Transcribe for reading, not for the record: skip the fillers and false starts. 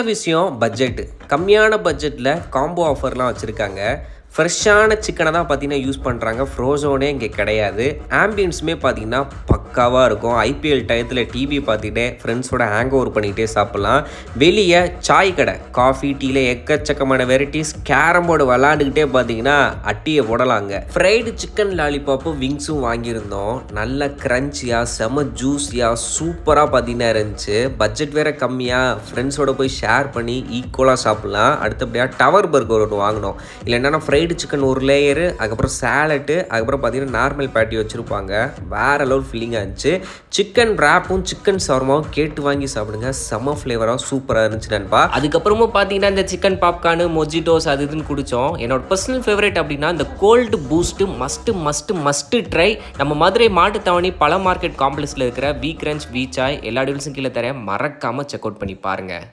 விஷயம் பட்ஜெட். கம்மியான பட்ஜெட்டில் காம்போ ஆஃபர்லாம் வச்சுருக்காங்க. ஃப்ரெஷ்ஷான சிக்கனை தான் பார்த்தீங்கன்னா யூஸ் பண்ணுறாங்க. ஃப்ரோசோனே இங்கே கிடையாது. ஆம்பியன்ஸுமே பார்த்தீங்கன்னா பக்காவாக இருக்கும். ஐபிஎல் டயத்தில் டிவி பார்த்துக்கிட்டே ஃப்ரெண்ட்ஸோட ஹேங் ஓவர் பண்ணிக்கிட்டே சாப்பிட்லாம். வெளியே சாய் கடை, காஃபி, டீயில் எக்கச்சக்கமான வெரைட்டிஸ், கேரம் போர்டு விளாண்டுக்கிட்டே பார்த்தீங்கன்னா அட்டியை போடலாங்க. ஃப்ரைடு சிக்கன் லாலிபாப்பும் விங்ஸும் வாங்கியிருந்தோம். நல்ல க்ரன்ச்சியாக செம ஜூஸியாக சூப்பராக பார்த்தீங்கன்னா இருந்துச்சு. பட்ஜெட் வேறு கம்மியாக ஃப்ரெண்ட்ஸோட போய் ஷேர் பண்ணி ஈக்குவலாக சாப்பிட்லாம். அடுத்தபடியாக டவர் பர்கர் ஒன்று வாங்கினோம். இல்லைன்னா ஃப்ரைடு சிக்கன் ஒரு லேயரு, அதுக்கப்புறம் சேலட்டு, அதுக்கப்புறம் பார்த்தீங்கன்னா நார்மல் பேட்டி வச்சுருப்பாங்க. வேறு லெவல் ஃபீலிங்காக இருந்துச்சு. சிக்கன் ரேப்பும் சிக்கன் ஷவர்மாவும் கேட்டு வாங்கி சாப்பிடுங்க. செம்ம ஃப்ளேவராக சூப்பராக இருந்துச்சு நண்பா. அதுக்கப்புறமும் பார்த்தீங்கன்னா இந்த சிக்கன் பாப்கார்னு, மொஜிட்டோஸ் அது இதுன்னு குடித்தோம். என்னோட பர்சனல் ஃபேவரட் அப்படின்னா இந்த கோல்டு பூஸ்ட்டு மஸ்ட்டு ட்ரை. நம்ம மதுரை மாட்டுத்தாவணி பல மார்க்கெட் காம்ப்ளெக்ஸில் இருக்கிற வி கிரன்ச், வி சாய் எல்லா டீல்ஸும் கீழே தரேன். மறக்காமல் செக் அவுட் பண்ணி பாருங்கள்.